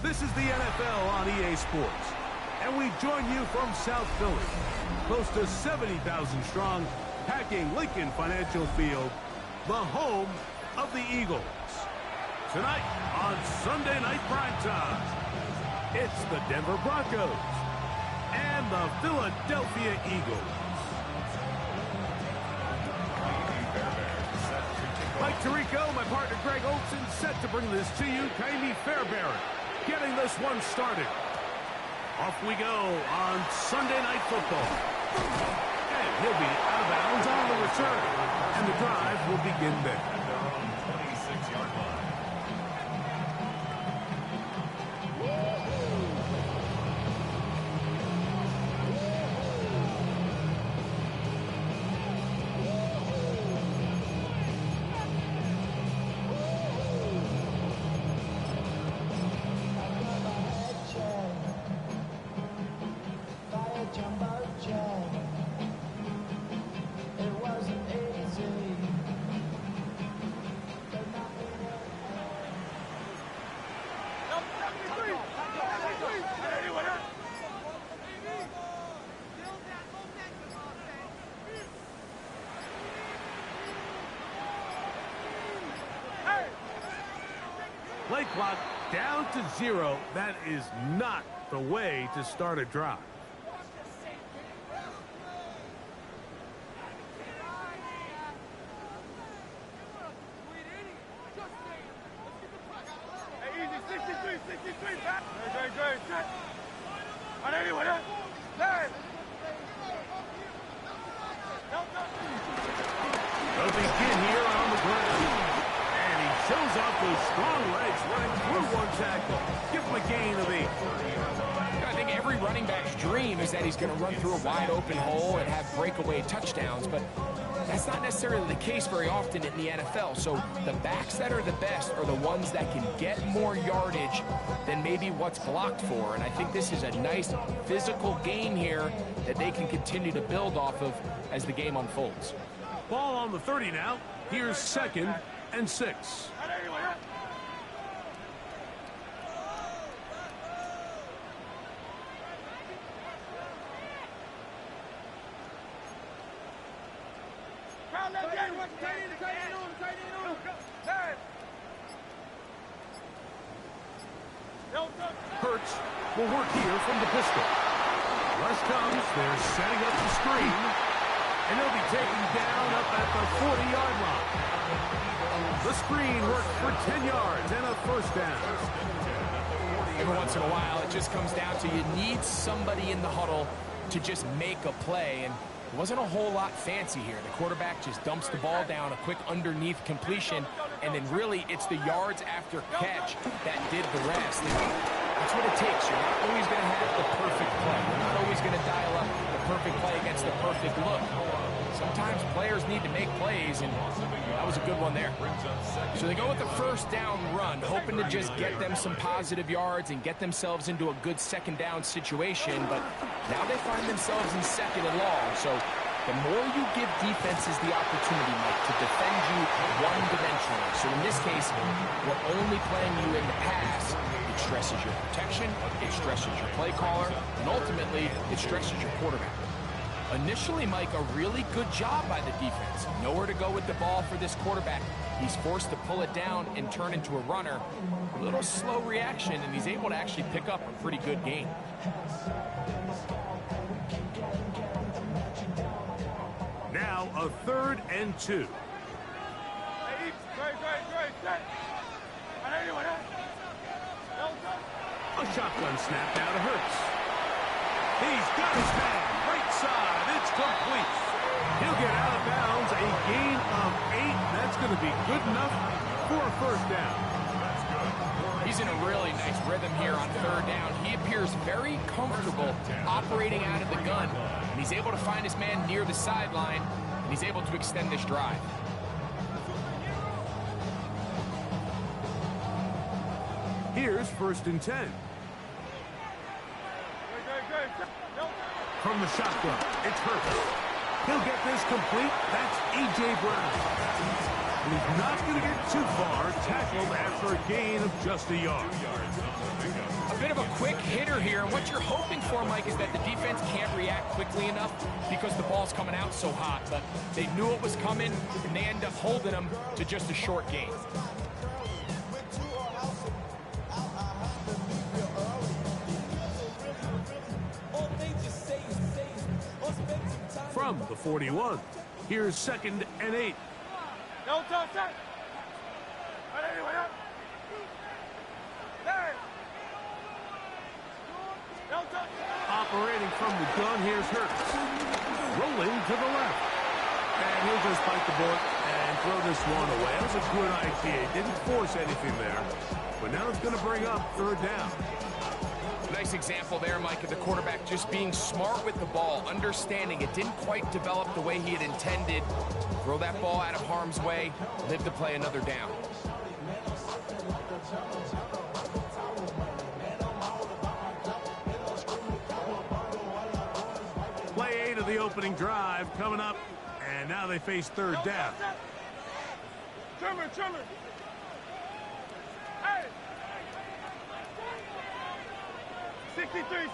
This is the NFL on EA Sports, and we join you from South Philly, close to 70,000 strong, packing Lincoln Financial Field, the home of the Eagles. Tonight on Sunday Night Primetime, it's the Denver Broncos and the Philadelphia Eagles. Mike Tirico, my partner Greg Olson, set to bring this to you. Kaimi Fairbairn getting this one started. Off we go on Sunday Night Football. And he'll be out of bounds on the return. And the drive will begin there. Their own 26-yard line. Play clock down to 0. That is not the way to start a drive. They'll begin here on the ground. Shows off those strong legs running through one tackle. Give him a gain of 8. I think every running back's dream is that he's going to run through a wide open hole and have breakaway touchdowns, but that's not necessarily the case very often in the NFL. So the backs that are the best are the ones that can get more yardage than maybe what's blocked for. And I think this is a nice physical game here that they can continue to build off of as the game unfolds. Ball on the 30 now. Here's 2nd and 6. Hurts will work here from the pistol. Rush comes. They're setting up the screen. And he'll be taken down up at the 40-yard line. The screen worked for 10 yards and a first down. Every once in a while, it just comes down to you need somebody in the huddle to just make a play. And it wasn't a whole lot fancy here. The quarterback just dumps the ball down, a quick underneath completion, and then really it's the yards after catch that did the rest. And that's what it takes. You're not always going to have the perfect play. You're not always going to dial up the perfect play against the perfect look. Sometimes players need to make plays, and that was a good one there. So they go with the first down run, hoping to just get them some positive yards and get themselves into a good second down situation, but now they find themselves in 2nd and long. So the more you give defenses the opportunity, Mike, to defend you one-dimensionally. So in this case, we're only playing you in the pass. It stresses your protection, it stresses your play caller, and ultimately, it stresses your quarterback. Initially, Mike, a really good job by the defense. Nowhere to go with the ball for this quarterback. He's forced to pull it down and turn into a runner. A little slow reaction, and he's able to actually pick up a pretty good gain. Now a 3rd and 2. A shotgun snap now to Hurts. He's got his man. Right side. It's complete. He'll get out of bounds. A gain of 8. That's going to be good enough for a first down. He's in a really nice rhythm here on 3rd down. He appears very comfortable operating out of the gun. And he's able to find his man near the sideline. And he's able to extend this drive. Here's 1st and 10. From the shotgun, it's Hurts. He'll get this complete. That's A.J. Brown. And he's not going to get too far. Tackled at for a gain of just a yard. A bit of a quick hitter here, and what you're hoping for, Mike, is that the defense can't react quickly enough because the ball's coming out so hot. But they knew it was coming, and they end up holding them to just a short gain. From the 41, here's 2nd and 8. Operating from the gun, here's Hurts. Rolling to the left. And he'll just bite the bullet and throw this one away. That was a good idea. He didn't force anything there. But now it's going to bring up 3rd down. Nice example there, Mike, of the quarterback just being smart with the ball, understanding it didn't quite develop the way he had intended. Throw that ball out of harm's way, live to play another down. Play 8 of the opening drive coming up, and now they face 3rd down. Trimmer. Hey! 63.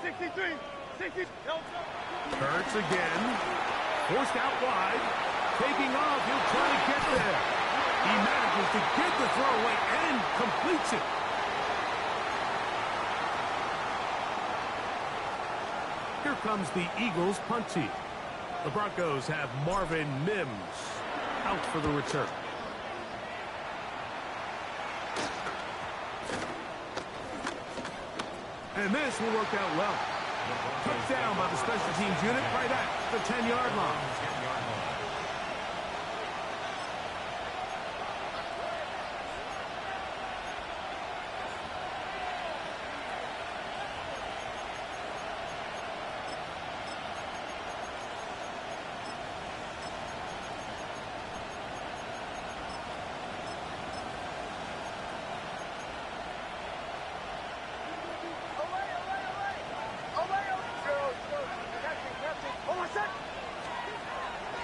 Hurts again. Forced out wide. Taking off. He'll try to get there. He manages to get the throw away and completes it. Here comes the Eagles punt team. The Broncos have Marvin Mims out for the return. And this will work out well. Touchdown by the special teams unit right at the 10-yard line.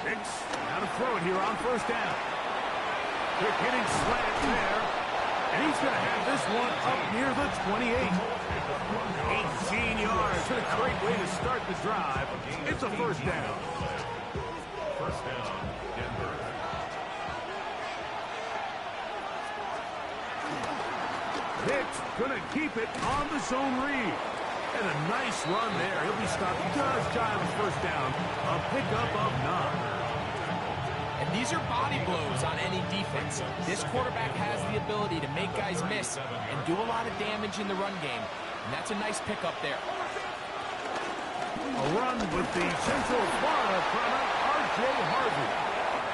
Now to throw it here on 1st down. Quick hitting slant there. And he's going to have this one up near the 28. 18 yards. What a great way to start the drive. It's a 1st down. First down, Denver. Hicks going to keep it on the zone read. And a nice run there. He'll be stopped just shy of his 1st down. A pickup of 9. And these are body blows on any defense. This quarterback has the ability to make guys miss and do a lot of damage in the run game. And that's a nice pickup there. A run with the Central Florida product, R.J. Harvey.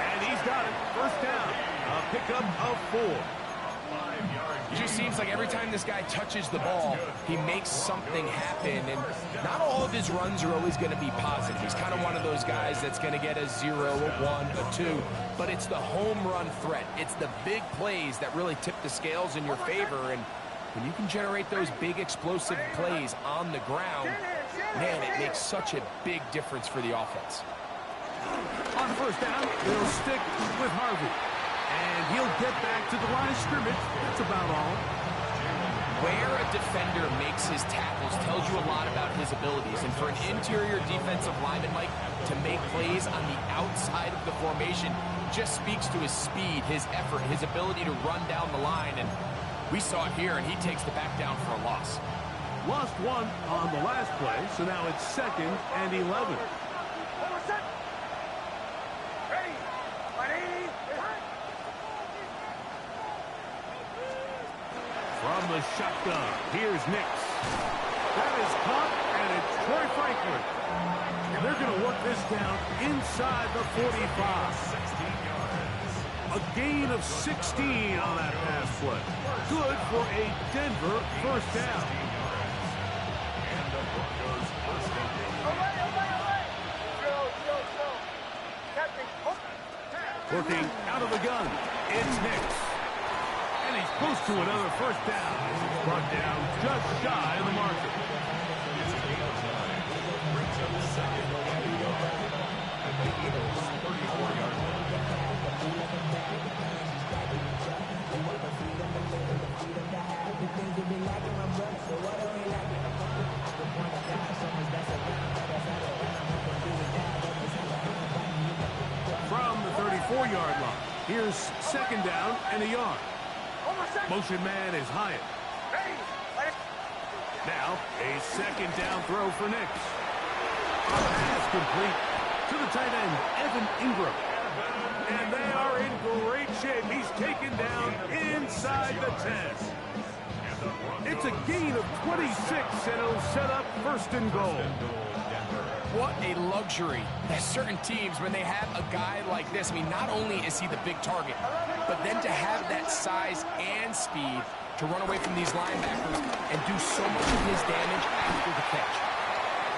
And he's got it. 1st down. A pickup of 4. It just seems like every time this guy touches the ball, he makes something happen. And not all of his runs are always going to be positive. He's kind of one of those guys that's going to get a 0, a 1, a 2. But it's the home run threat. It's the big plays that really tip the scales in your favor. And when you can generate those big explosive plays on the ground, man, it makes such a big difference for the offense. On 1st down, they'll stick with Harvey. And he'll get back to the line of scrimmage. That's about all. Where a defender makes his tackles tells you a lot about his abilities. And for an interior defensive lineman, Mike, to make plays on the outside of the formation just speaks to his speed, his effort, his ability to run down the line. And we saw it here, and he takes the back down for a loss. Lost 1 on the last play, so now it's 2nd and 11. From the shotgun, here's Nix. That is caught, and it's Troy Franklin. And they're going to work this down inside the 45. 16 yards. A gain of 16 on that pass play. Good for a Denver 1st down. And the Broncos first down. Working out of the gun, it's Nix. And he's close to another 1st down. He's brought down just shy of the marker. It's a gain of 9. Brings up 2nd and 2 at the Eagles' 34-yard line. 3-yard line. Here's second down and a yard. Motion man is Hyatt. Now, a second down throw for Nix. Pass complete to the tight end, Evan Ingram. And they are in great shape. He's taken down inside the 10. It's a gain of 26, and it'll set up first and goal. What a luxury. There's certain teams, when they have a guy like this, I mean, not only is he the big target, but then to have that size and speed to run away from these linebackers and do so much of his damage after the catch.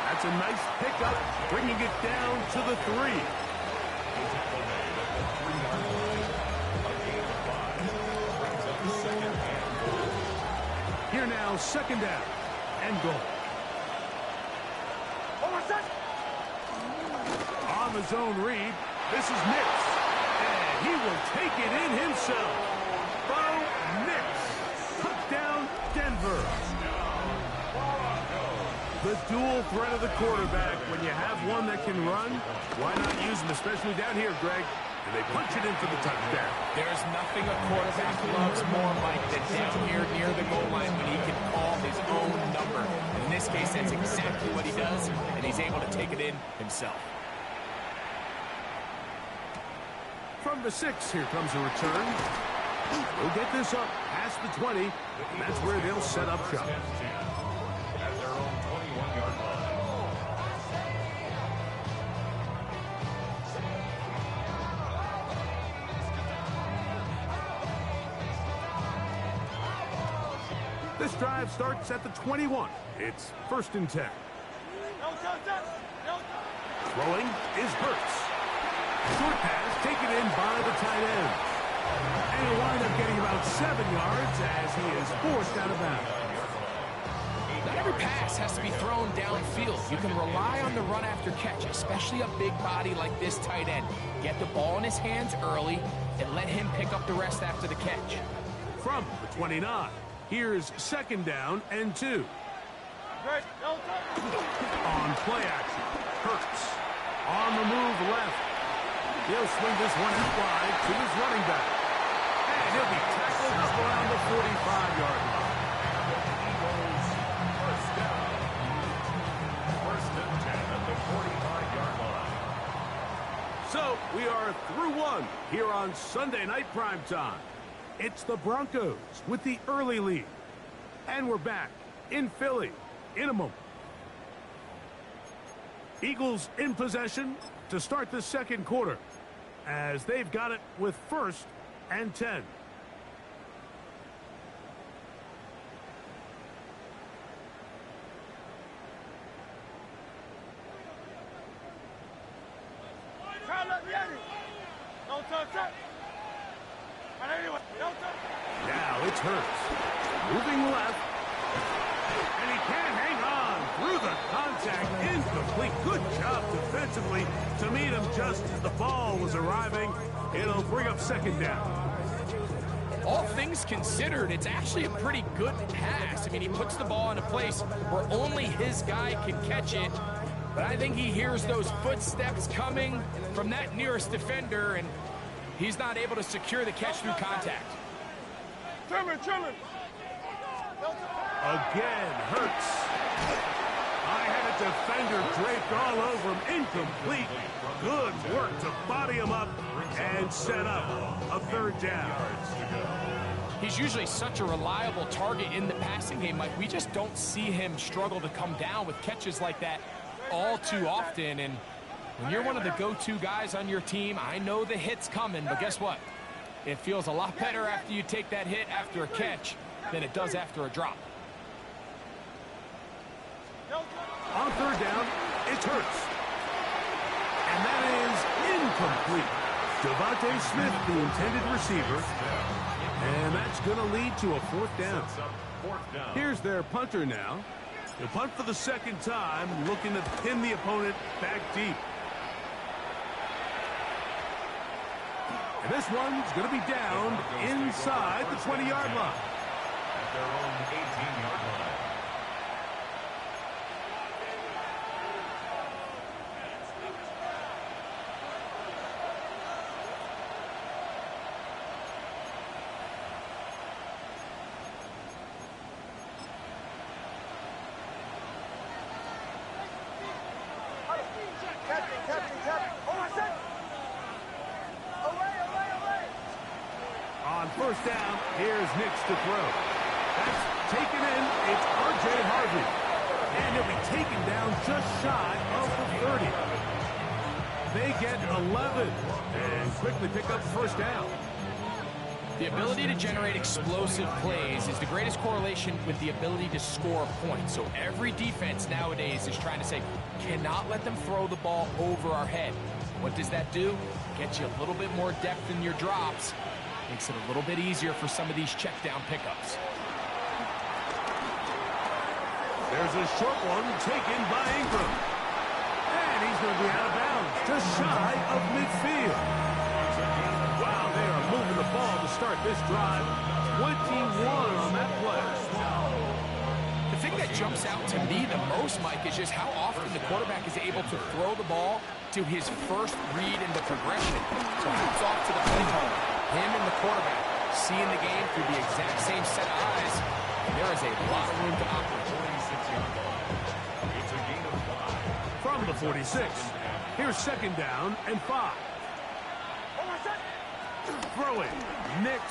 That's a nice pickup, bringing it down to the 3. Here now, second down and goal. On the zone read, this is Nix, and he will take it in himself. Bo Nix, touchdown Denver. The dual threat of the quarterback. When you have one that can run, why not use him, especially down here, Greg? And they punch it in for the touchdown. There's nothing a quarterback loves more, Mike, than down here near the goal line when he can call his own number. In this case, that's exactly what he does, and he's able to take it in himself. From the 6, here comes a return. We'll get this up past the 20. That's where they'll set up shop. At their own 21-yard line. This drive starts at the 21. It's first and 10. Throwing is Hurts. Short pass taken in by the tight end. And he'll wind up getting about 7 yards as he is forced out of bounds. Not every pass has to be thrown downfield. You can rely on the run after catch, especially a big body like this tight end. Get the ball in his hands early and let him pick up the rest after the catch. From the 29, here's second down and 2. On play action, Hurts. On the move left. He'll swing this one out wide to his running back. And he'll be tackled up around the 45-yard line. First down. First and 10 at the 45-yard line. So we are through one here on Sunday Night Primetime. It's the Broncos with the early lead. And we're back in Philly in a moment. Eagles in possession to start the second quarter as they've got it with first and 10. Now it's Hurts. Moving left. And he can't hang on through the contact. Incomplete. Good job defensively to meet him just as the ball was arriving. It'll bring up second down. All things considered, it's actually a pretty good pass. I mean, he puts the ball in a place where only his guy can catch it. But I think he hears those footsteps coming from that nearest defender, and he's not able to secure the catch through contact. Chillin'. Again, Hurts. I had a defender draped all over him. Incomplete. Good work to body him up and set up a third down. He's usually such a reliable target in the passing game, Mike. We just don't see him struggle to come down with catches like that all too often. And when you're one of the go-to guys on your team, I know the hit's coming, but guess what? It feels a lot better after you take that hit after a catch than it does after a drop. On third down, it's Hurts. And that is incomplete. Devontae Smith, the intended receiver. And that's going to lead to a fourth down. Here's their punter now. He'll punt for the second time, looking to pin the opponent back deep. And this one's going to be down inside the 20-yard line. At their own 18-yard line. first down. Here's Nix to throw. That's taken in. It's R.J. Harvey. And he'll be taken down just shy of the 30. They get 11 and quickly pick up first down. The ability to generate explosive plays is the greatest correlation with the ability to score points. So every defense nowadays is trying to say, cannot let them throw the ball over our head. What does that do? Gets you a little bit more depth in your drops. Makes it a little bit easier for some of these check down pickups. There's a short one taken by Ingram. And he's going to be out of bounds, just shy of midfield. Wow, they are moving the ball to start this drive. 21 on that play. The thing that jumps out to me the most, Mike, is just how often the quarterback is able to throw the ball to his first read in the progression. So hats off to the play caller. Him and the quarterback seeing the game through the exact same set of eyes. And there is a lot of room to operate. It's a gain of 5. From the 46, here's second down and 5. Throwing, Nix.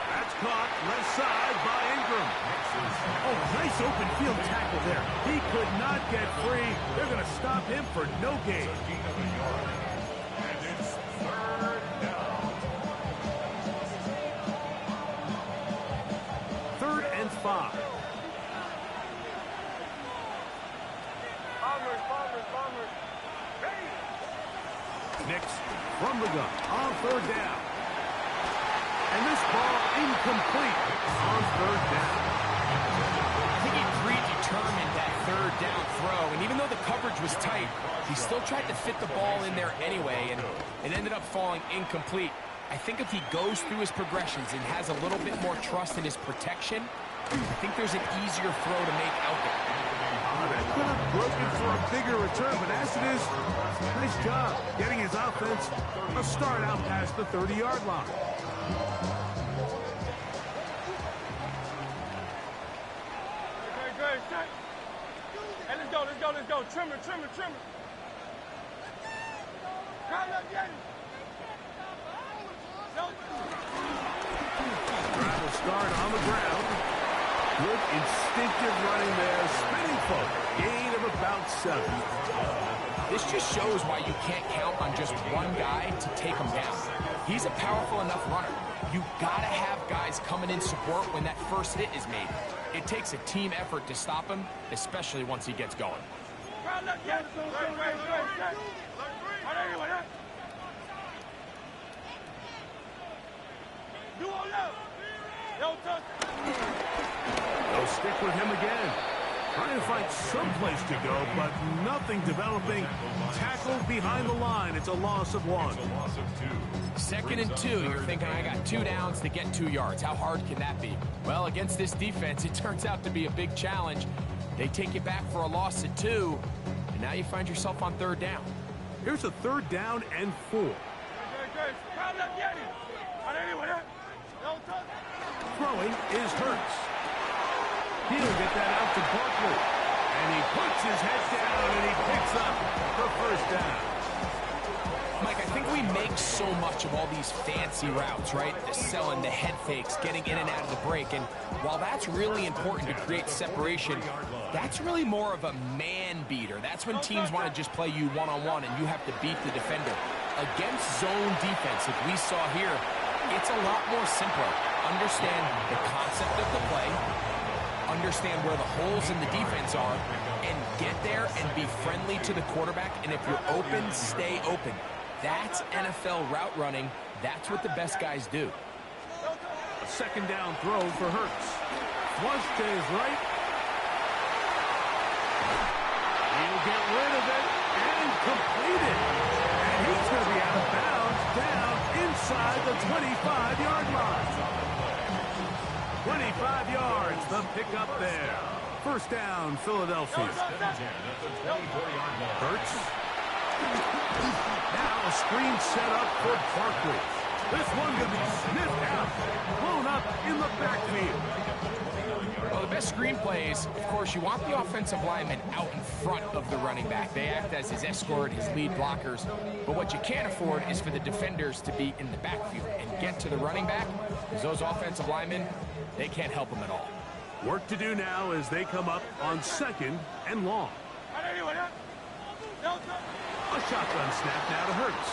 That's caught left side by Ingram. Oh, nice open field tackle there. He could not get free. They're going to stop him for no gain. Gain of a yard. And it's 3rd down. 3rd and 5. Nix from the gun on 3rd down. And this ball incomplete on 3rd down. I think he predetermined that 3rd down throw, and even though the coverage was tight, he still tried to fit the ball in there anyway, and it ended up falling incomplete. I think if he goes through his progressions and has a little bit more trust in his protection, I think there's an easier throw to make out there. That could have broken for a bigger return, but as it is, nice job getting his offense a start out past the 30-yard line. Good. Hey, let's go. Trim it. Come on, get it. Drive will start on the ground. Good instinctive running there. Spinning forward. Gain of about 7. This just shows why you can't count on just one guy to take him down. He's a powerful enough runner. You gotta have guys coming in support when that first hit is made. It takes a team effort to stop him, especially once he gets going. They'll stick with him again. Trying to find some place to go, but nothing developing. Tackled behind the line. It's a loss of 1. It's a loss of 2. 2nd and 2. You're thinking, I got 2 downs to get 2 yards. How hard can that be? Well, against this defense, it turns out to be a big challenge. They take you back for a loss of 2, and now you find yourself on 3rd down. Here's a 3rd down and 4. Throwing is Hurts. He'll get that out to Barkley. And he puts his head down and he picks up the first down. Mike, I think we make so much of all these fancy routes, right? The selling, the head fakes, getting in and out of the break. And while that's really important to create separation, that's really more of a man beater. That's when teams want to just play you one-on-one and you have to beat the defender. Against zone defense, like we saw here, it's a lot more simpler. Understand the concept of the play, understand where the holes in the defense are, and get there and be friendly to the quarterback. And if you're open, stay open. That's NFL route running. That's what the best guys do. A 2nd down throw for Hurts. Flush to his right. He'll get rid of it and complete it. And he's going to be out of bounds down inside the 25-yard line. 25 yards, the pickup there. First down, Philadelphia. Hurts. Now a screen set up for Barkley. This one going to be sniffed out, blown up in the backfield. Well, the best screen plays, of course, you want the offensive lineman out in front of the running back. They act as his escort, his lead blockers. But what you can't afford is for the defenders to be in the backfield and get to the running back, because those offensive linemen, they can't help him at all. Work to do now as they come up on 2nd and long. A shotgun snap now to Hurts.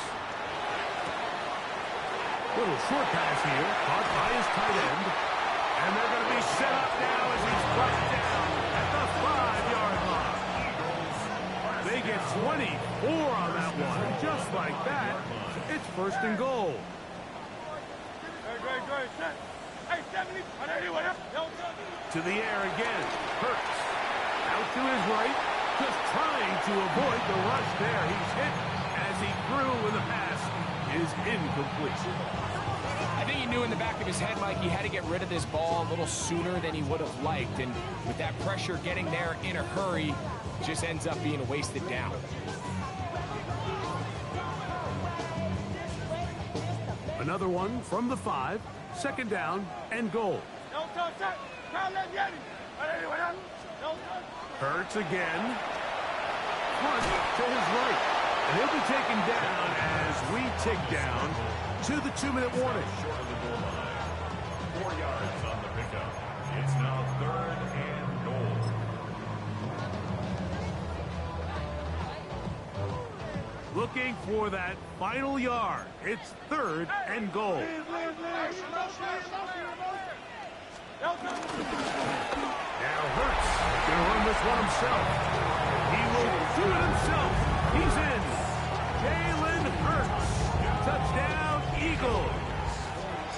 Little short pass here, caught by his tight end. And they're going to be set up now as he's brought down at the 5-yard line. They get 24 on that one. Just like that, it's 1st and goal. To the air again. Hurts. Out to his right. Just trying to avoid the rush there. He's hit as he threw when the pass is incomplete. I think he knew in the back of his head, Mike, he had to get rid of this ball a little sooner than he would have liked. And with that pressure getting there in a hurry, just ends up being a wasted down. Another one from the 5. 2nd down and goal. Hurts again. Punt to his right. And he'll be taken down as we tick down to the 2-minute warning. Short of the goal line. 4 yards on the pickup. It's now 3rd and goal. Looking for that final yard. It's 3rd and goal. Now Hurts going to run this one himself. He will do it himself. He's in. Jalen Hurts. Touchdown, Eagles.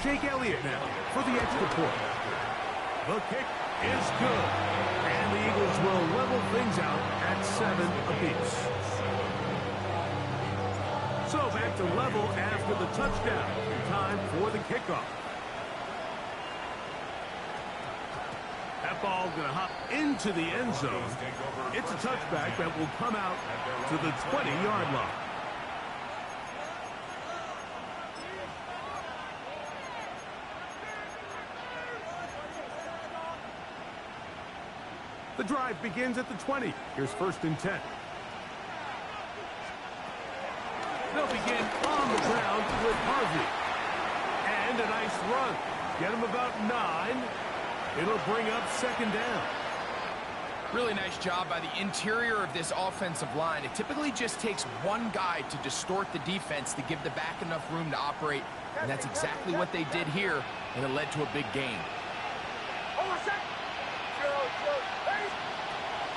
Jake Elliott now for the extra point. The kick is good. And the Eagles will level things out at 7 apiece. So back to level after the touchdown. Time for the kickoff. That ball going to hop into the end zone. It's a touchback that will come out to the 20-yard line. The drive begins at the 20. Here's 1st and 10. They'll begin on the ground with Harvey. And a nice run. Get him about 9. It'll bring up 2nd down. Really nice job by the interior of this offensive line. It typically just takes one guy to distort the defense to give the back enough room to operate. And that's exactly what they did here, and it led to a big gain.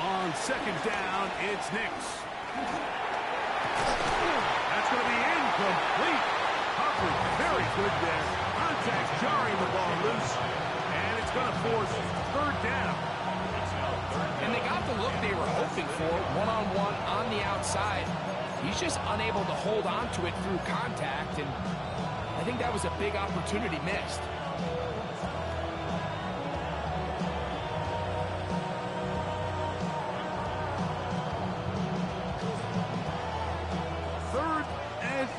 On 2nd down, it's Nix. That's going to be incomplete. Humphrey, very good there. Contact jarring the ball loose. And it's going to force 3rd down. And they got the look they were hoping for, one-on-one on the outside. He's just unable to hold on to it through contact, and I think that was a big opportunity missed.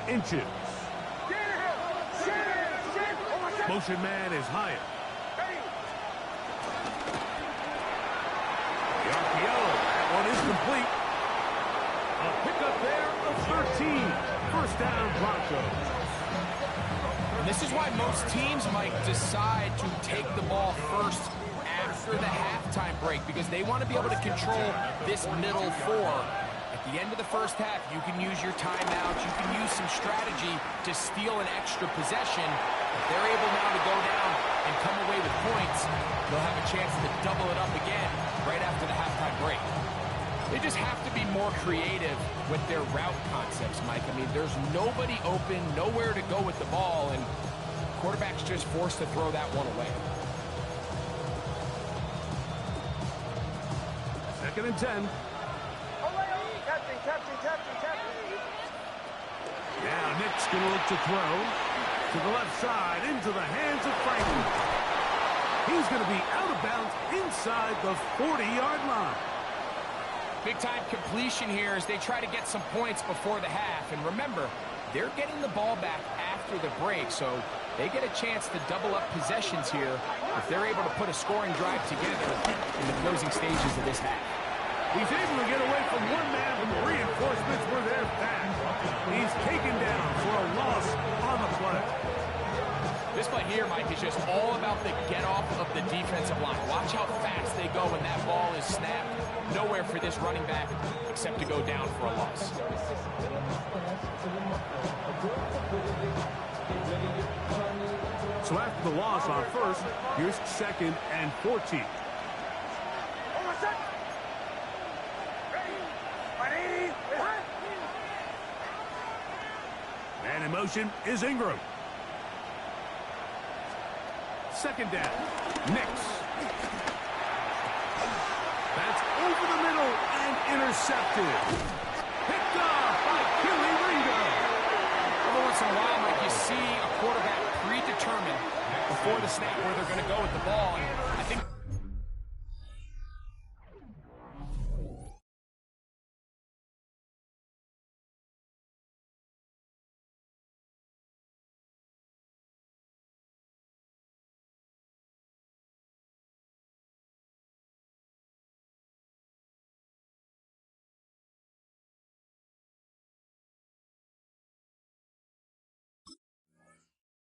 Inches. Motion man is higher. The RPO, that one is complete. A pickup there of 13. 1st down, Broncos. And this is why most teams might decide to take the ball first after the halftime break, because they want to be able to control this middle 4. At the end of the 1st half, you can use your timeouts, you can use some strategy to steal an extra possession. If they're able now to go down and come away with points, they'll have a chance to double it up again right after the halftime break. They just have to be more creative with their route concepts, Mike. I mean, there's nobody open, nowhere to go with the ball, and quarterback's just forced to throw that one away. 2nd and 10. Now Nick's going to look to throw to the left side into the hands of Franklin. He's going to be out of bounds inside the 40-yard line. Big-time completion here as they try to get some points before the half. And remember, they're getting the ball back after the break, so they get a chance to double up possessions here if they're able to put a scoring drive together in the closing stages of this half. He's able to get away from one man when the reinforcements were there fast. He's taken down for a loss on the play. This play here, Mike, is just all about the get-off of the defensive line. Watch how fast they go when that ball is snapped. Nowhere for this running back except to go down for a loss. So after the loss on first, here's 2nd and 14. Man in motion is Ingram. 2nd down. Nix. That's over the middle and intercepted. Picked off by Killy Ringo. Every once in a while, Mike, you see a quarterback predetermined before the snap where they're going to go with the ball. And I think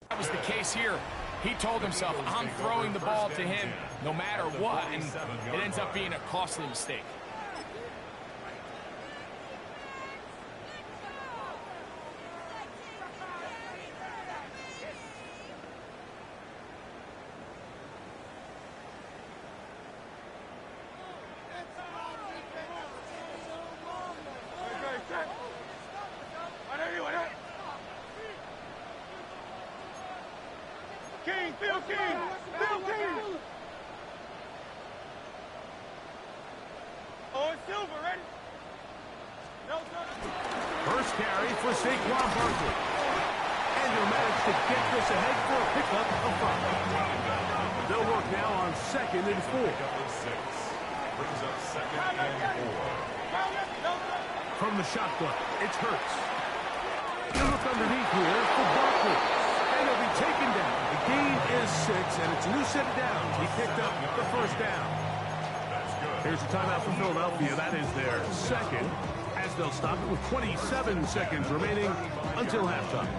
that was the case here. He told himself, I'm throwing the ball to him no matter what, and it ends up being a costly mistake. Phil King! Oh, it's Silver, ready? No, sir. First carry for Saquon Barkley. And he'll manage to get this ahead for a pickup of 5. They'll work now on 2nd and 4. Brings up 2nd and 4. From the shotgun, it's Hurts. He'll look underneath here for Barkley. And he'll be taken down. The gain is 6, and it's a new set of downs. He picked up the first down. Here's a timeout for Philadelphia. That is their 2nd, as they'll stop it with 27 seconds remaining until halftime.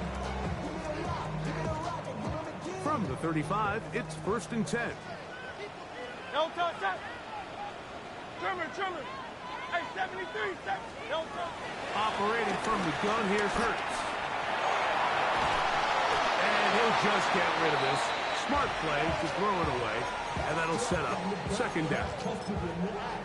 From the 35, it's 1st and 10. No touch, touch. Trimmer. Hey, 73, 7. No touch. Operating from the gun, here's Hurts. And he'll just get rid of this. Smart play to throw it away, and that'll set up 2nd down.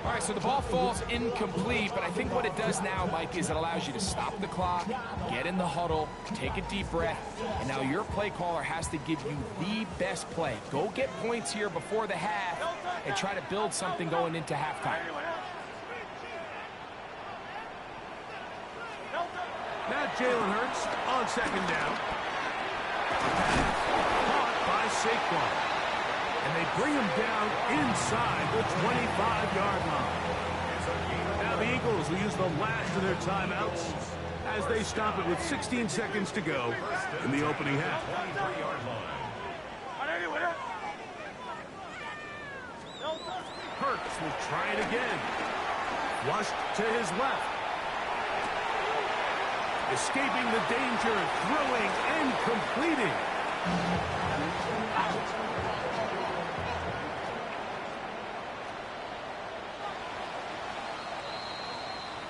All right, so the ball falls incomplete, but I think what it does now, Mike, is it allows you to stop the clock, get in the huddle, take a deep breath, and now your play caller has to give you the best play. Go get points here before the half and try to build something going into halftime. Now Jalen Hurts on 2nd down. Caught by Saquon. And they bring him down inside the 25-yard line. Now the Eagles will use the last of their timeouts as they stop it with 16 seconds to go in the opening half. Hurts will try it again. Flushed to his left. Escaping the danger, throwing and completing.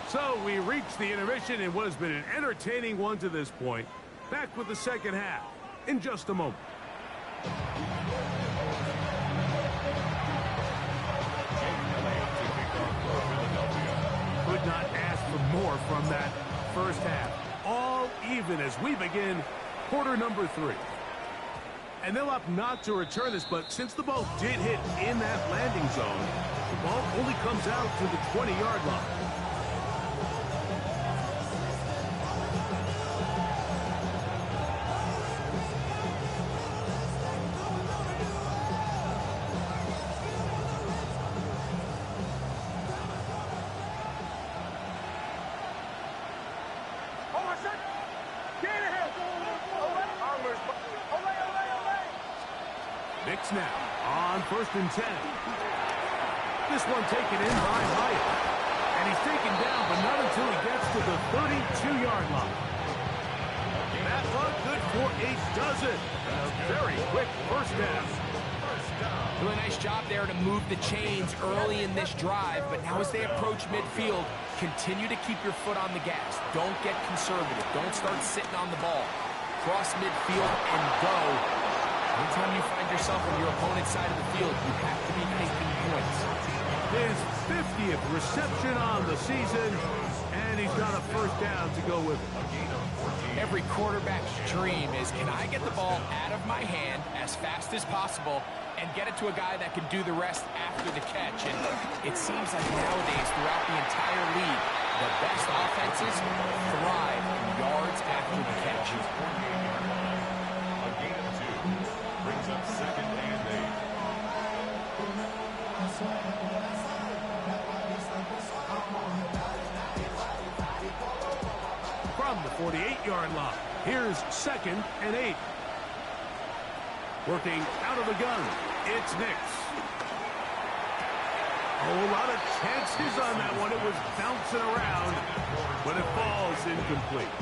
So we reach the intermission in what has been an entertaining one to this point. Back with the 2nd half in just a moment. Could not ask for more from that first half. All even as we begin quarter number 3. And they'll opt not to return this, but since the ball did hit in that landing zone, the ball only comes out to the 20-yard line. Knicks now on 1st and 10. This one taken in by Hyatt. And he's taken down, but not until he gets to the 32-yard line. That one good for a dozen. A very quick first down. Doing a nice job there to move the chains early in this drive, but now as they approach midfield, continue to keep your foot on the gas. Don't get conservative. Don't start sitting on the ball. Cross midfield and go. Anytime you find yourself on your opponent's side of the field, you have to be taking points. His 50th reception on the season, and he's got a first down to go with it. Every quarterback's dream is, can I get the ball out of my hand as fast as possible and get it to a guy that can do the rest after the catch? And it seems like nowadays, throughout the entire league, the best offenses thrive in yards after the catch. A gain of 2 brings up 2nd and 8. From the 48-yard line, here's 2nd and 8. Working out of the gun, it's Knicks. A whole lot of chances on that one. It was bouncing around, but it falls incomplete.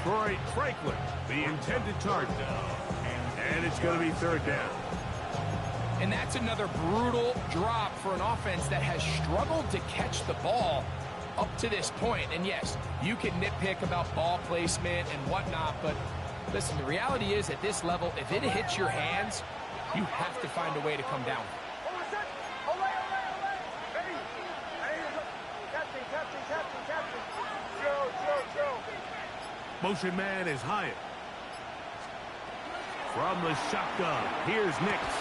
Troy Franklin, the intended target. And it's going to be 3rd down. And that's another brutal drop for an offense that has struggled to catch the ball up to this point. And yes, you can nitpick about ball placement and whatnot, but listen, the reality is at this level, if it hits your hands, you have to find a way to come down. Motion man is Hyatt. From the shotgun, here's Knicks.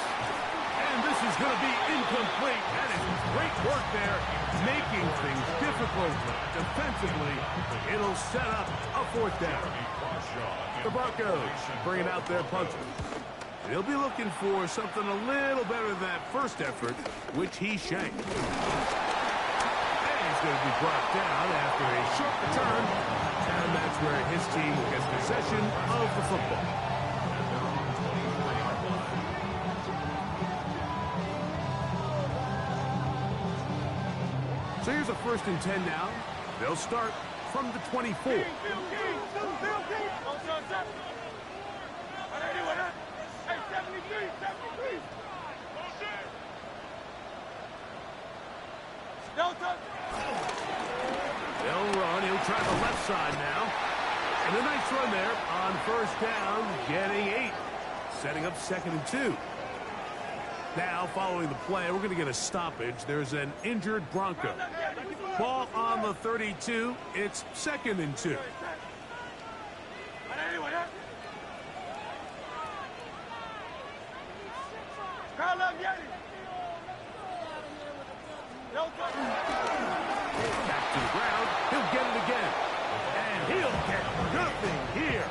And this is going to be incomplete. That is great work there, making things difficult defensively. It'll set up a 4th down. The Broncos bringing out their punter. They'll be looking for something a little better than that first effort, which he shanked. And he's going to be brought down after a short return. And that's where his team gets possession of the football. So here's a 1st and 10 now. They'll start from the 24. They'll run. He'll try the left side now. And a nice run there on 1st down, getting 8. Setting up 2nd and 2. Now, following the play, we're going to get a stoppage. There's an injured Bronco. Ball on the 32. It's 2nd and 2. Back to the ground. He'll get it again. And he'll get nothing here.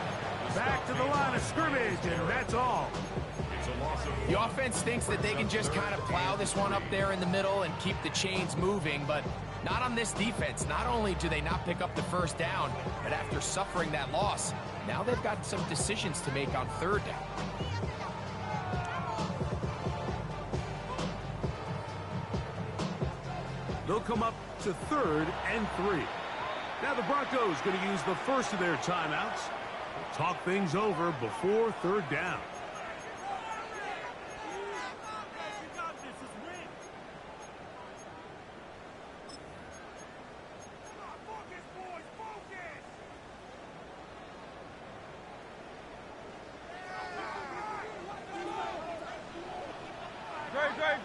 Back to the line of scrimmage, and that's all. The offense thinks that they can just kind of plow this one up there in the middle and keep the chains moving, but not on this defense. Not only do they not pick up the 1st down, but after suffering that loss, now they've got some decisions to make on 3rd down. They'll come up to 3rd and 3. Now the Broncos going to use the first of their timeouts. Talk things over before 3rd down.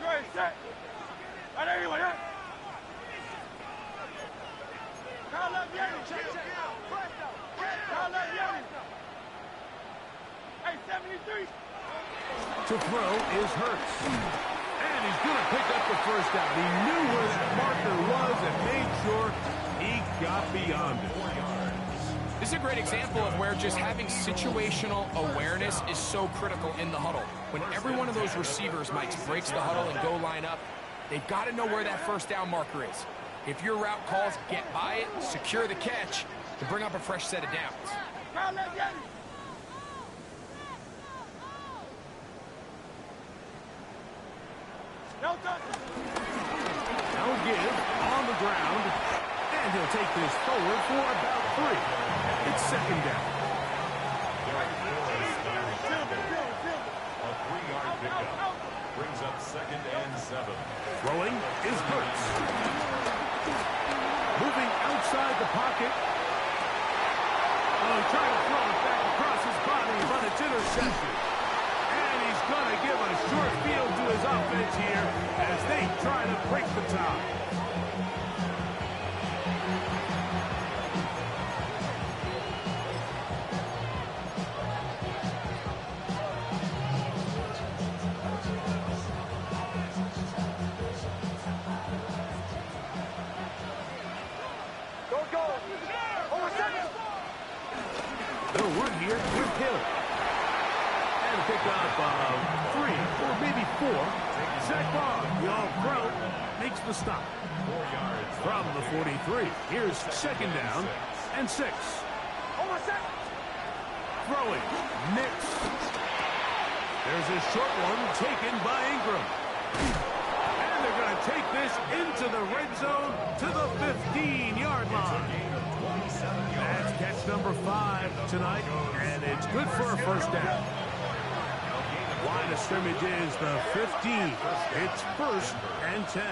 Great, set. To throw is Hurts. And he's going to pick up the 1st down. He knew where that marker was and made sure he got beyond it. This is a great example of where just having situational awareness is so critical in the huddle. When every one of those receivers, Mike, breaks the huddle and go line up, they've got to know where that 1st down marker is. If your route calls, get by it, secure the catch, to bring up a fresh set of downs. No touch. Now give on the ground, and he'll take this forward for about 3. It's second down. A 3-yard pickup brings up 2nd and 7. Throwing is Hurts. Moving outside the pocket. Oh, trying to throw it back across his body, but it's intercepted. And he's going to give a short field to his offense here as they try to break the tie. They'll run here with Hill. And pick up 3 or maybe 4. Zach Bond, the all-pro, makes the stop. 4 yards From the 43, here's second down and 6. Throwing, mixed. There's a short one taken by Ingram. And they're going to take this into the red zone to the 15-yard line. That's catch number 5 tonight, and it's good for a first down. Line of scrimmage is the 15. It's 1st and 10.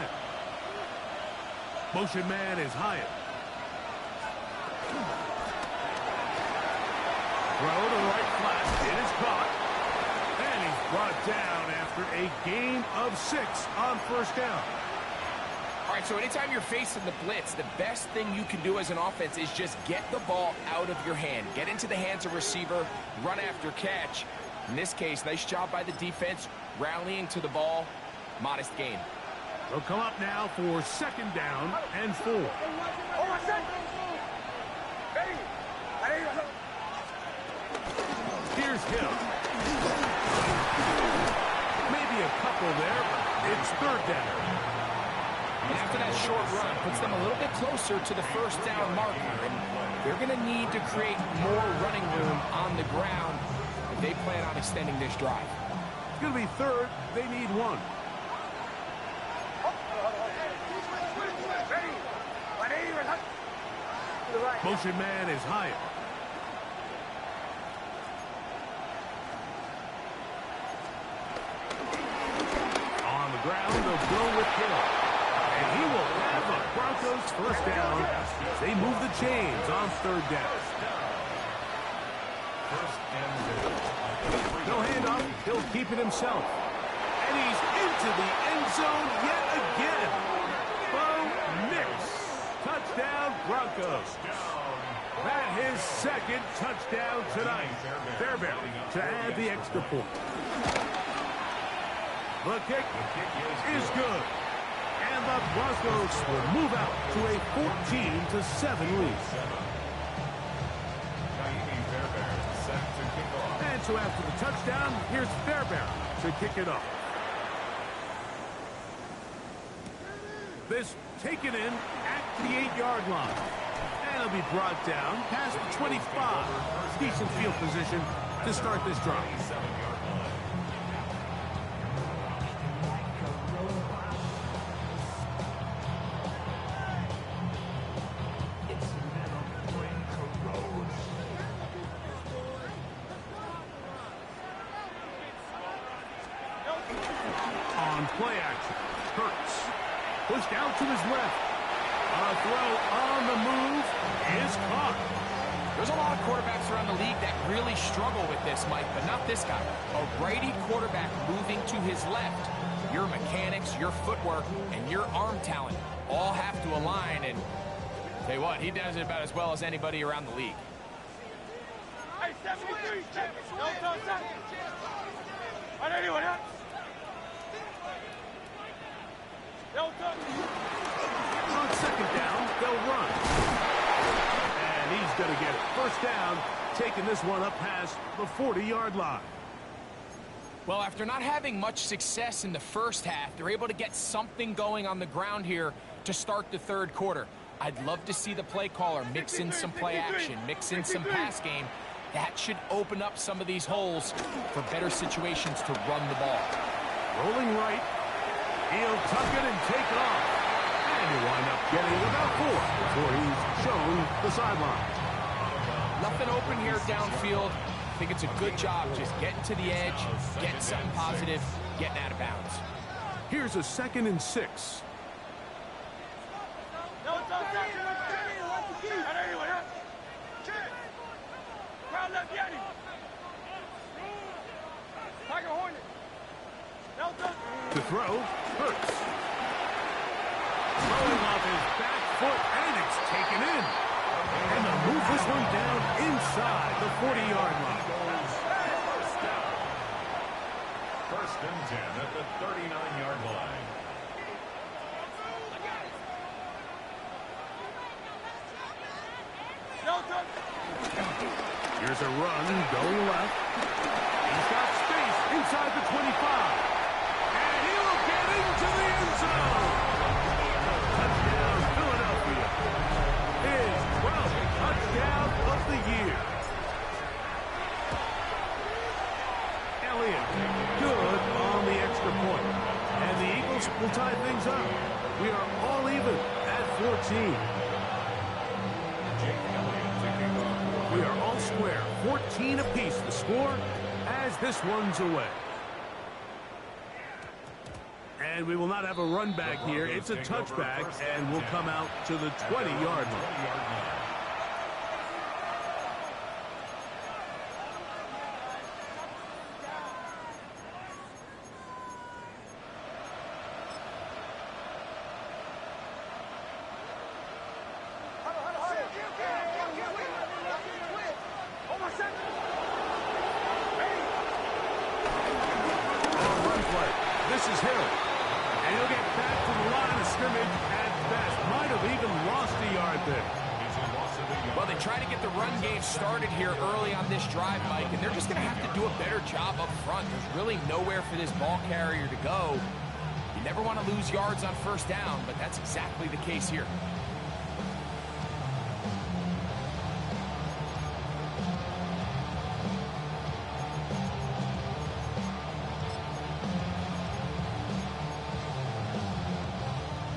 Motion man is Hyatt. Throw to the right flat. It is caught. And he's brought down after a gain of 6 on first down. All right, so anytime you're facing the blitz, the best thing you can do as an offense is just get the ball out of your hand. Get into the hands of receiver, run after catch. In this case, nice job by the defense, rallying to the ball. Modest gain. They'll come up now for second down and 4. Here's Hill. Maybe a couple there, but it's 3rd down. And after that short run, puts them a little bit closer to the first down marker. And they're going to need to create more running room on the ground if they plan on extending this drive. It's going to be 3rd. They need 1. Motion man is Hyatt. On the ground, they'll go with Hill. And he will have the Broncos first down as they move the chains on 3rd down. 1st and 2. No handoff. He'll keep it himself. And he's into the end zone yet again. Bo Nix. Touchdown, Broncos. That his 2nd touchdown tonight. Fairbairn to add the extra point. The kick is good. And the Broncos will move out to a 14-7 lead. And so after the touchdown, here's Fairbairn to kick it off. This taken in at the 8-yard line. And it'll be brought down past the 25. Decent field position to start this drive. On play action, Hurts pushed out to his left. A throw on the move is caught. There's a lot of quarterbacks around the league that really struggle with this, Mike, but not this guy. A righty quarterback moving to his left. Your mechanics, your footwork, and your arm talent all have to align, and tell you what, he does it about as well as anybody around the league. Hey, 73, no touch. On anyone else? No touch. On second down, they'll run. And he's going to get it. First down, taking this one up past the 40-yard line. Well, after not having much success in the first half, they're able to get something going on the ground here to start the 3rd quarter. I'd love to see the play caller mix in some play action, mix in some pass game. That should open up some of these holes for better situations to run the ball. Rolling right He'll tuck it and take off. And he'll wind up getting about 4 before he's shown the sideline. Nothing open here downfield. I think it's a good job just getting to the edge, getting something positive, getting out of bounds. Here's a 2nd and 6. To throw, Hurts. Throwing off his back foot, and it's taken in. And they'll move this one down inside the 40-yard line. First and 10 at the 39-yard line. Here's a run going left. He's got space inside the 25. And he'll get into the end zone. Touchdown, Philadelphia. His 12th touchdown of the year. Elliott, good on the extra point. And the Eagles will tie things up. We are all even at 14. We are all square, 14 apiece the score as this one's away. And we will not have a run back here. It's a touchback, and we'll come out to the 20-yard line. This is Hill. And he'll get back to the line of scrimmage at best. Might have even lost a yard there. Well, they try to get the run game started here early on this drive, Mike, and they're just going to have to do a better job up front. There's really nowhere for this ball carrier to go. You never want to lose yards on first down, but that's exactly the case here.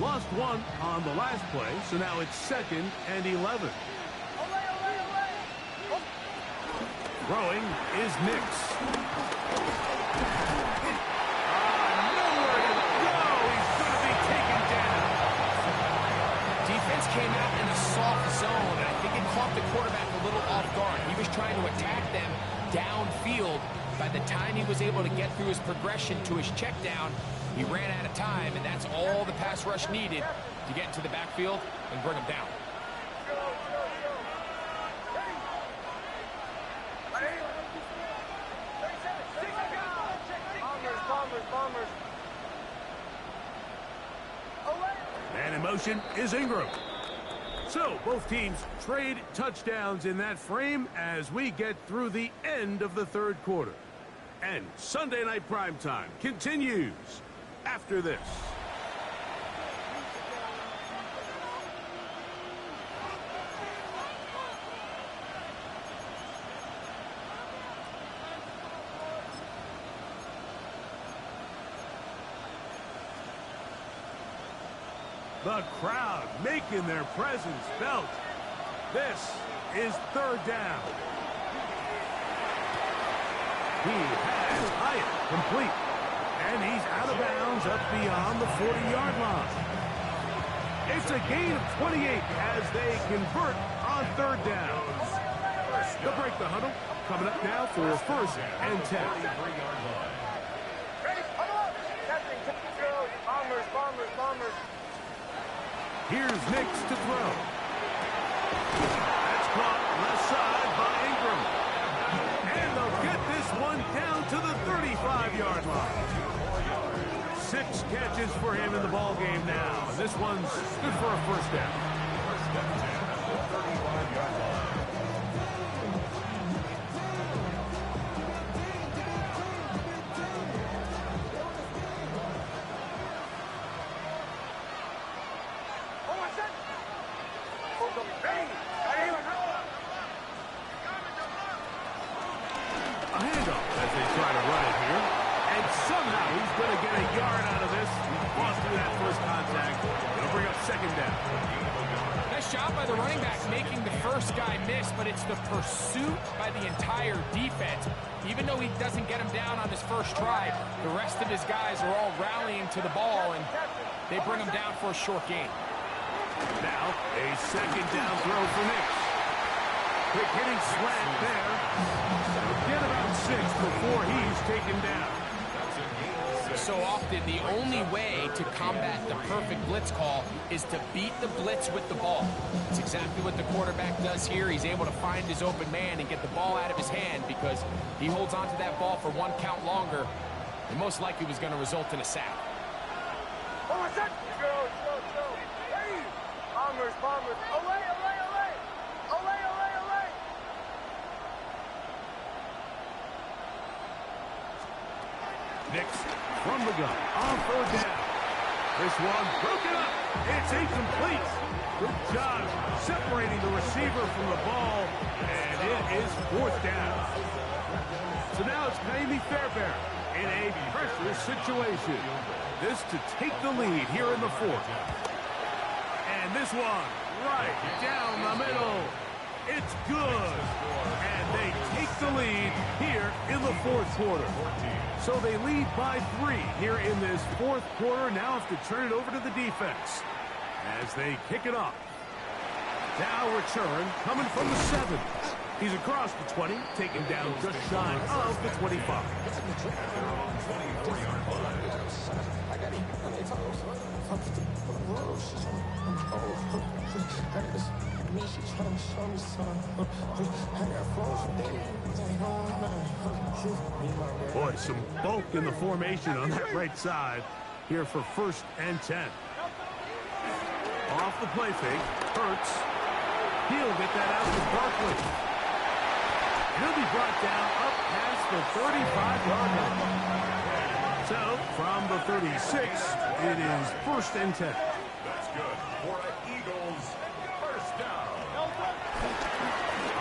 Lost one on the last play, so now it's 2nd and 11. Throwing is Nix. Nowhere to go. He's going to be taken down. Defense came out in a soft zone, and I think it caught the quarterback a little off guard. He was trying to attack them downfield. By the time he was able to get through his progression to his check down, he ran out of time, and that's all the pass rush needed to get into the backfield and bring him down. Man in motion is Ingram. So both teams trade touchdowns in that frame as we get through the end of the third quarter. And Sunday Night Primetime continues after this. The crowd making their presence felt. This is 3rd down. He has Hyatt complete. And he's out of bounds up beyond the 40-yard line. It's a gain of 28 as they convert on 3rd down. They'll break the huddle. Coming up now for 1st and 10. Here's Nix to throw. That's caught left side by Ingram. And they'll get this one down to the 35-yard line. 6 catches for him in the ball game now. This one's good for a 1st down. First and 10 at the 35-yard line. A handoff as they try to run it here. And somehow he's going to get a yard out of this. He lost by the running back making the first guy miss, but it's the pursuit by the entire defense. Even though he doesn't get him down on his first try, the rest of his guys are all rallying to the ball, and they bring him down for a short gain. Now, a second down throw for Nix. Quick hitting slant there. Get about 6 before he's taken down. So often, the only way to combat the perfect blitz call is to beat the blitz with the ball. It's exactly what the quarterback does here. He's able to find his open man and get the ball out of his hand because he holds onto that ball for 1 count longer, and most likely was going to result in a sack. Palmers. Away. Nix from the gun on 3rd down. This one broken up. It's incomplete. Good job separating the receiver from the ball, and it is 4th down. So now it's Kaimi Fairbairn in a pressure situation. This to take the lead here in the 4th. And this one right down the middle. It's good. And they take the lead here in the 4th quarter. So they lead by 3 here in this 4th quarter. Now have to turn it over to the defense as they kick it off. Now return coming from the 7. He's across the 20, taken down just shy of the 25. Boy, some bulk in the formation on that right side here for 1st and 10. Off the play fake, Hurts. He'll get that out to Barkley. He'll be brought down up past the 35-yard line. So, from the 36, it is 1st and 10. That's good for an Eagles 1st down.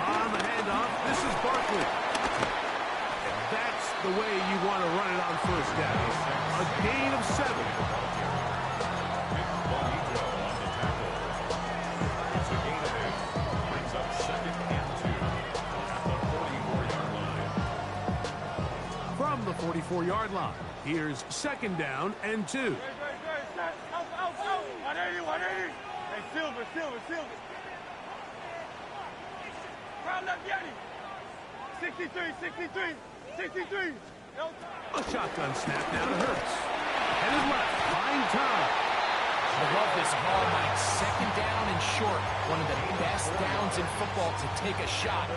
On the handoff, this is Barkley. And that's the way you want to run it on 1st down. A gain of 7. It's a gain of 8. Brings up 2nd and 2 at the 44-yard line. From the 44-yard line, here's 2nd down and 2. Out. 180. Hey, Silver. Round up, Yeti. 63. A shotgun snap now to Hurts. Headed left, fine time. I love this call, Mike. 2nd down and short. One of the best downs in football to take a shot.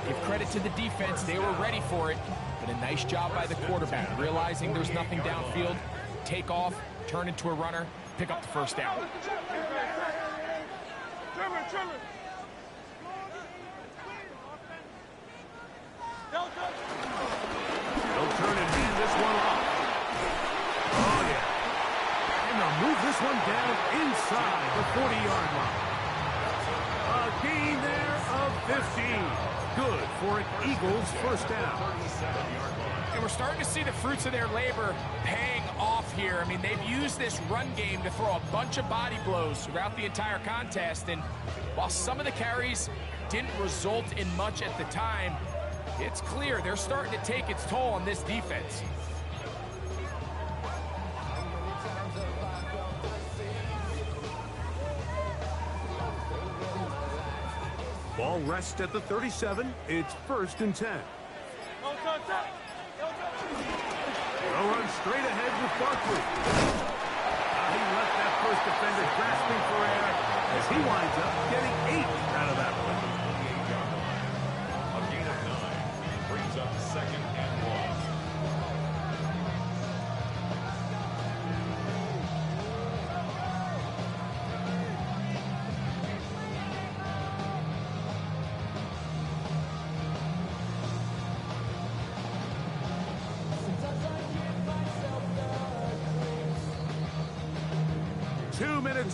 Give credit to the defense. They were ready for it. But a nice job by the quarterback. Realizing there's nothing downfield. Take off, turn into a runner, pick up the 1st down. Trimmer. They'll turn and hand this one off. Oh, yeah. And they'll move this one down inside the 40-yard line. A gain there of 15. Good for an Eagles 1st down. And we're starting to see the fruits of their labor paying off here. I mean, they've used this run game to throw a bunch of body blows throughout the entire contest. And while some of the carries didn't result in much at the time, it's clear they're starting to take its toll on this defense. Ball rests at the 37. It's 1st and 10. They'll run straight ahead with Barkley. He left that 1st defender grasping for air as he winds up getting 8 out of that one. A gain of 9 brings up 2nd and 1.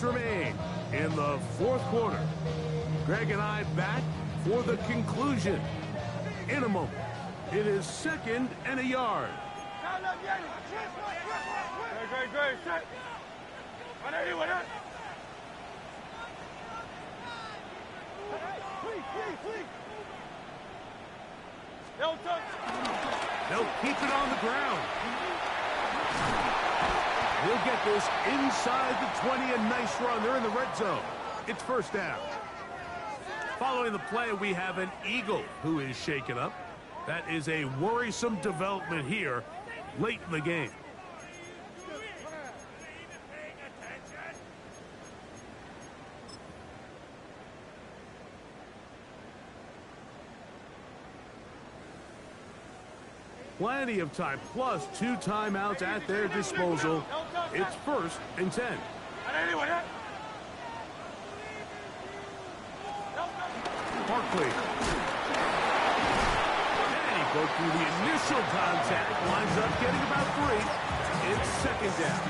Remain in the 4th quarter. Greg and I back for the conclusion. In a moment, it is 2nd and a yard. Great. Set. 180. No touch. They'll keep it on the ground. We'll get this inside the 20, a nice run. They're in the red zone. It's first down. Following the play, we have an Eagle who is shaken up. That is a worrisome development here late in the game. Plenty of time, plus 2 timeouts at their disposal. It's first and 10. Barkley. And he broke through the initial contact. Winds up getting about 3. It's second down.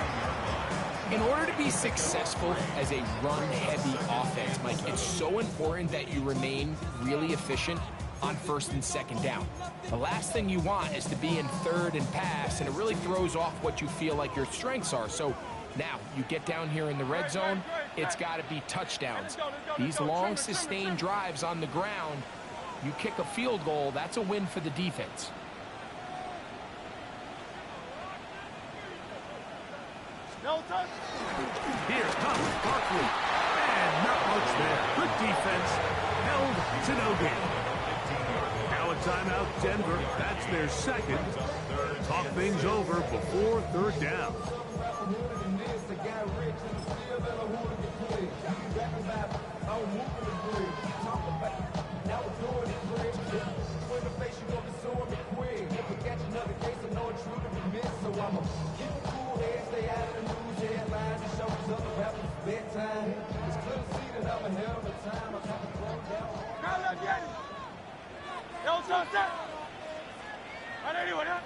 In order to be successful as a run-heavy offense, Mike, it's so important that you remain really efficient on first and second down. The last thing you want is to be in third and pass, and it really throws off what you feel like your strengths are. So now you get down here in the red zone, it's got to be touchdowns. These long sustained drives on the ground, you kick a field goal, that's a win for the defense. No touch. Here comes Barkley. And not much there. Good defense. Held to no gain. Now a timeout, Denver. That's their second. Talk things over before third down. No touch. Anyone else?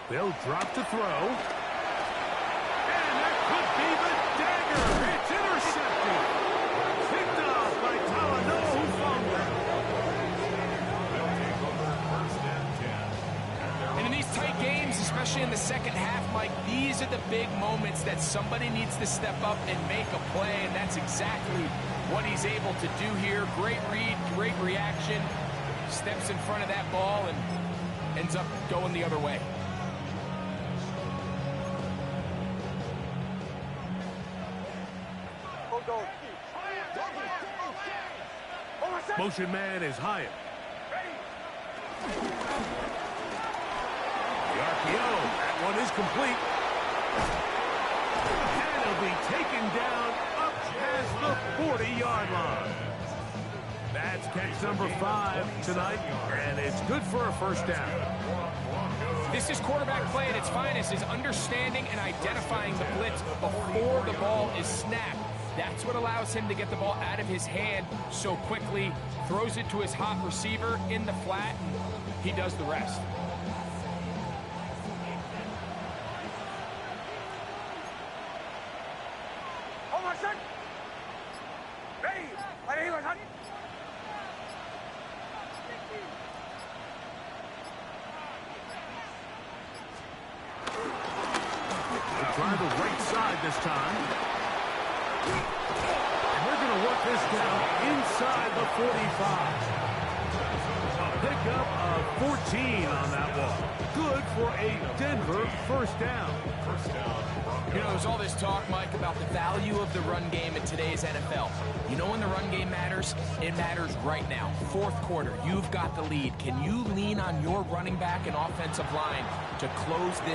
They'll drop to throw. And that could be the dagger. It's intercepted. Picked off by Talanoa, who fumbled. And in these tight games, especially in the second half, Mike, these are the big moments that somebody needs to step up and make a play, and that's exactly what he's able to do here. Great read, great reaction, steps in front of that ball and ends up going the other way. Motion man is Hyatt. The RPO, that one is complete. And it'll be taken down up past the 40-yard line. That's catch number 5 tonight, and it's good for a first down. This is quarterback play at its finest, is understanding and identifying the blitz before the ball is snapped. That's what allows him to get the ball out of his hand so quickly, throws it to his hot receiver in the flat, and he does the rest. Trying the right side this time. And they're going to work this down inside the 45. A pickup of 14 on that one. Good for a Denver first down. You know, there's all this talk, Mike, about the value of the run game in today's NFL. You know when the run game matters? It matters right now. Fourth quarter, you've got the lead. Can you lean on your running back and offensive line to close this?